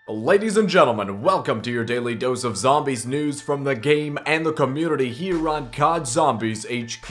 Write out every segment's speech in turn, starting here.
Ladies and gentlemen, welcome to your daily dose of zombies news from the game and the community here on COD Zombies HQ.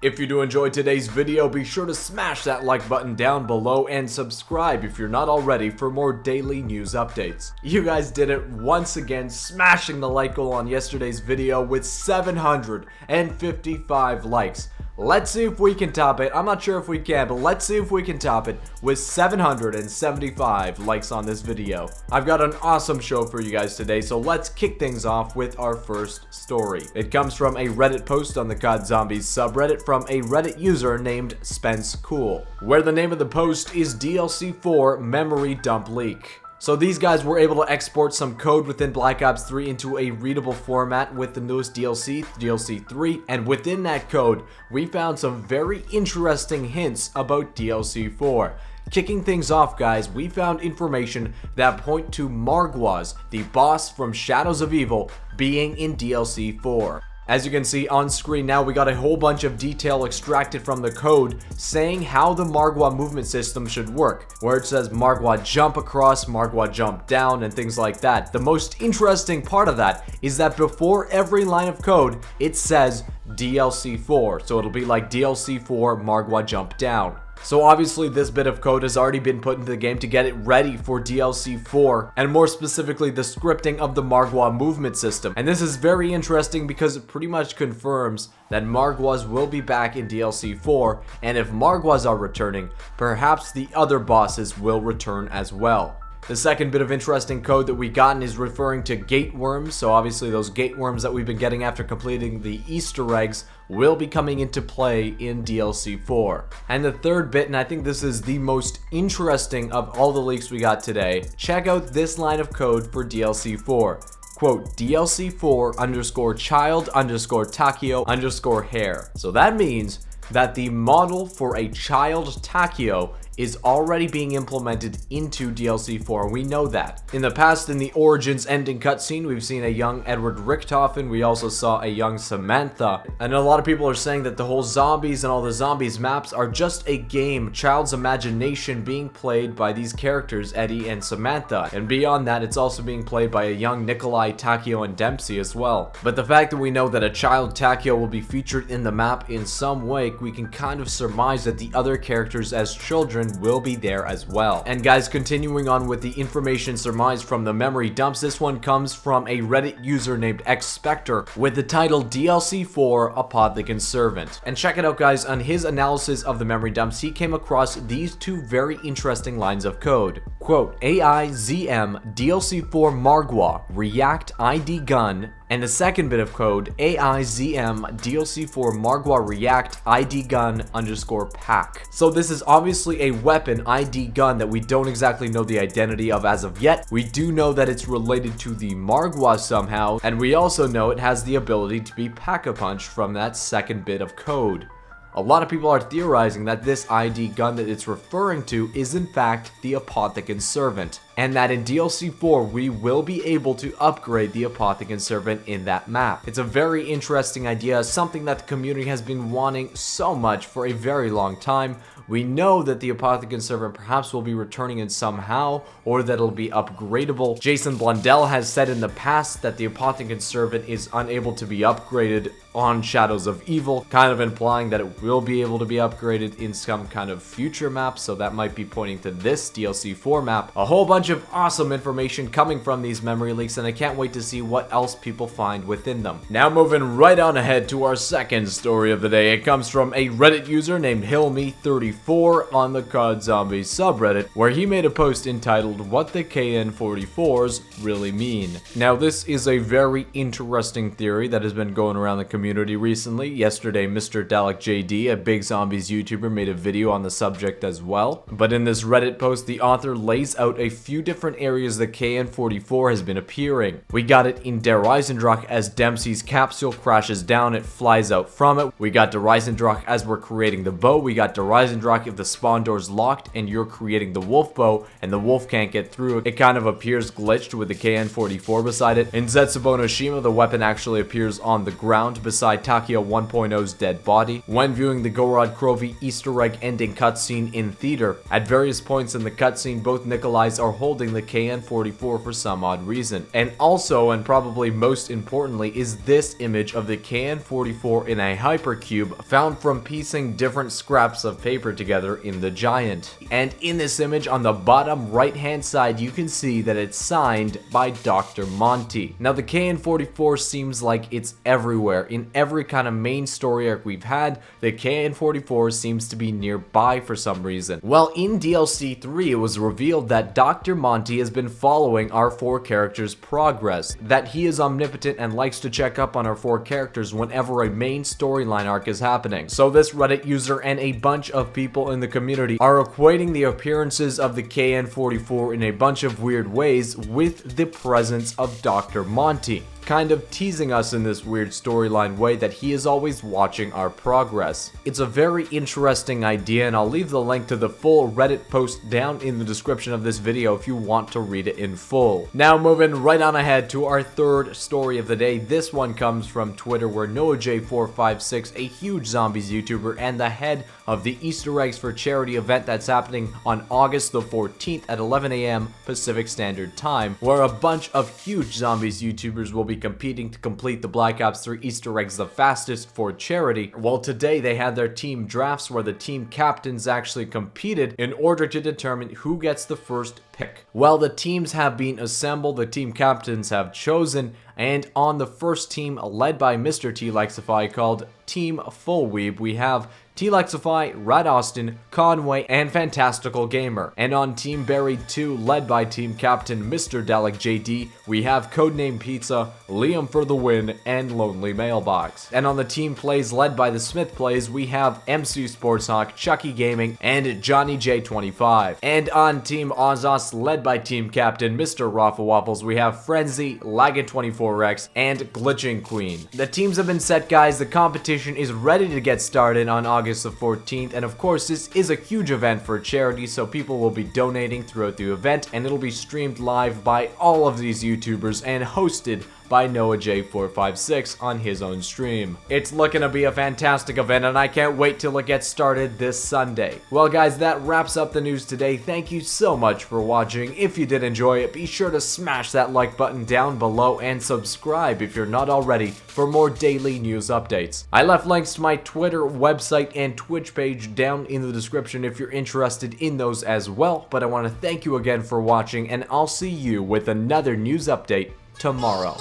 If you do enjoy today's video, be sure to smash that like button down below and subscribe if you're not already for more daily news updates. You guys did it once again, smashing the like goal on yesterday's video with 755 likes. Let's see if we can top it. I'm not sure if we can, but let's see if we can top it with 775 likes on this video. I've got an awesome show for you guys today, so let's kick things off with our first story. It comes from a Reddit post on the COD Zombies subreddit from a Reddit user named Spence Cool, where the name of the post is DLC 4 Memory Dump Leak. So these guys were able to export some code within Black Ops 3 into a readable format with the newest DLC, DLC 3, and within that code, we found some very interesting hints about DLC 4. Kicking things off, guys, we found information that point to Margwa'S, the boss from Shadows of Evil, being in DLC 4. As you can see on screen now, we got a whole bunch of detail extracted from the code saying how the Margwa movement system should work, where it says Margwa jump across, Margwa jump down, and things like that. The most interesting part of that is that before every line of code, it says DLC 4, so it'll be like DLC 4 Margwa jump down. So obviously this bit of code has already been put into the game to get it ready for DLC 4, and more specifically the scripting of the Margwa movement system. And this is very interesting because it pretty much confirms that Margwa'S will be back in DLC 4, and if Margwa'S are returning, perhaps the other bosses will return as well. The second bit of interesting code that we gotten is referring to gate worms, so obviously those gate worms that we've been getting after completing the Easter eggs will be coming into play in DLC 4. And the third bit, and I think this is the most interesting of all the leaks we got today, check out this line of code for DLC 4. Quote, DLC 4 underscore child underscore Takeo underscore hair. So that means that the model for a child Takeo is already being implemented into DLC 4. We know that. In the past, in the Origins ending cutscene, we've seen a young Edward Richtofen. We also saw a young Samantha. And a lot of people are saying that the whole zombies and all the zombies maps are just a game, child's imagination being played by these characters, Eddie and Samantha. And beyond that, it's also being played by a young Nikolai, Takeo, and Dempsey as well. But the fact that we know that a child Takeo will be featured in the map in some way, we can kind of surmise that the other characters as children will be there as well. And guys, continuing on with the information surmised from the memory dumps, this one comes from a Reddit user named Xspector with the title DLC 4 Apothicon Servant. And check it out, guys, on his analysis of the memory dumps, he came across these two very interesting lines of code. Quote, AIZM DLC 4 Margwa React ID Gun, and the second bit of code, AIZM DLC 4 Margwa React ID Gun underscore pack. So this is obviously a weapon ID gun that we don't exactly know the identity of as of yet. We do know that it's related to the Margwa somehow, and we also know it has the ability to be pack-a-punched from that second bit of code. A lot of people are theorizing that this ID gun that it's referring to is in fact the Apothicon Servant, and that in DLC 4 we will be able to upgrade the Apothicon Servant in that map. It's a very interesting idea, something that the community has been wanting so much for a very long time. We know that the Apothicon Servant perhaps will be returning in somehow, or that it'll be upgradable. Jason Blundell has said in the past that the Apothicon Servant is unable to be upgraded on Shadows of Evil, kind of implying that it will be able to be upgraded in some kind of future map, so that might be pointing to this DLC 4 map. A whole bunch of awesome information coming from these memory leaks, and I can't wait to see what else people find within them. Now moving right on ahead to our second story of the day. It comes from a Reddit user named Hilme34 on the COD Zombies subreddit, where he made a post entitled What the KN44s Really Mean. Now this is a very interesting theory that has been going around the community recently. Yesterday, Mr. Dalek JD, a big zombies YouTuber, made a video on the subject as well. But in this Reddit post, the author lays out a few different areas the KN44 has been appearing. We got it in Der Reisendrock as Dempsey's capsule crashes down, it flies out from it. We got Der Reisendrock as we're creating the bow. We got Der Reisendrock if the spawn door's locked and you're creating the wolf bow and the wolf can't get through it. It kind of appears glitched with the KN44 beside it. In Zetsubo no Shima, the weapon actually appears on the ground beside Takeo 1.0's dead body. When viewing the Gorod Krovi Easter egg ending cutscene in theater, at various points in the cutscene, both Nikolais are holding the KN-44 for some odd reason. And also, and probably most importantly, is this image of the KN-44 in a hypercube found from piecing different scraps of paper together in the Giant. And in this image on the bottom right hand side, you can see that it's signed by Dr. Monty. Now the KN-44 seems like it's everywhere. In every kind of main story arc we've had, the KN-44 seems to be nearby for some reason. Well, in DLC 3 it was revealed that Dr. Monty has been following our 4 characters' progress, that he is omnipotent and likes to check up on our 4 characters whenever a main storyline arc is happening. So this Reddit user and a bunch of people in the community are equating the appearances of the KN-44 in a bunch of weird ways with the presence of Dr. Monty, kind of teasing us in this weird storyline way that he is always watching our progress. It's a very interesting idea, and I'll leave the link to the full Reddit post down in the description of this video if you want to read it in full. Now moving right on ahead to our third story of the day. This one comes from Twitter, where NoahJ456, a huge zombies YouTuber and the head of the Easter eggs for charity event that's happening on August the 14th at 11 a.m. Pacific Standard Time, where a bunch of huge zombies YouTubers will be competing to complete the Black Ops 3 Easter eggs the fastest for charity. Well, today they had their team drafts where the team captains actually competed in order to determine who gets the first pick. Well, the teams have been assembled, the team captains have chosen, and on the first team, led by Mr. T-Lexify, called Team Full Weeb, we have T-Lexify, Rad Austin, Conway, and Fantastical Gamer. And on Team Buried 2, led by Team Captain Mr. Dalek JD, we have Codename Pizza, Liam for the Win, and Lonely Mailbox. And on the Team Plays, led by the Smith Plays, we have MC Sportshawk, Chucky Gaming, and Johnny J25. And on Team Ozos, led by Team Captain Mr. Raffle Waffles, we have Frenzy, Laggin24X, and Glitching Queen. The teams have been set, guys. The competition is ready to get started on August the 14th, and of course this is a huge event for charity, so people will be donating throughout the event, and it'll be streamed live by all of these YouTubers and hosted by NoahJ456 on his own stream. It's looking to be a fantastic event, and I can't wait till it gets started this Sunday. Well guys, that wraps up the news today. Thank you so much for watching. If you did enjoy it, be sure to smash that like button down below and subscribe if you're not already for more daily news updates. I left links to my Twitter, website, and Twitch page down in the description if you're interested in those as well. But I want to thank you again for watching, and I'll see you with another news update tomorrow.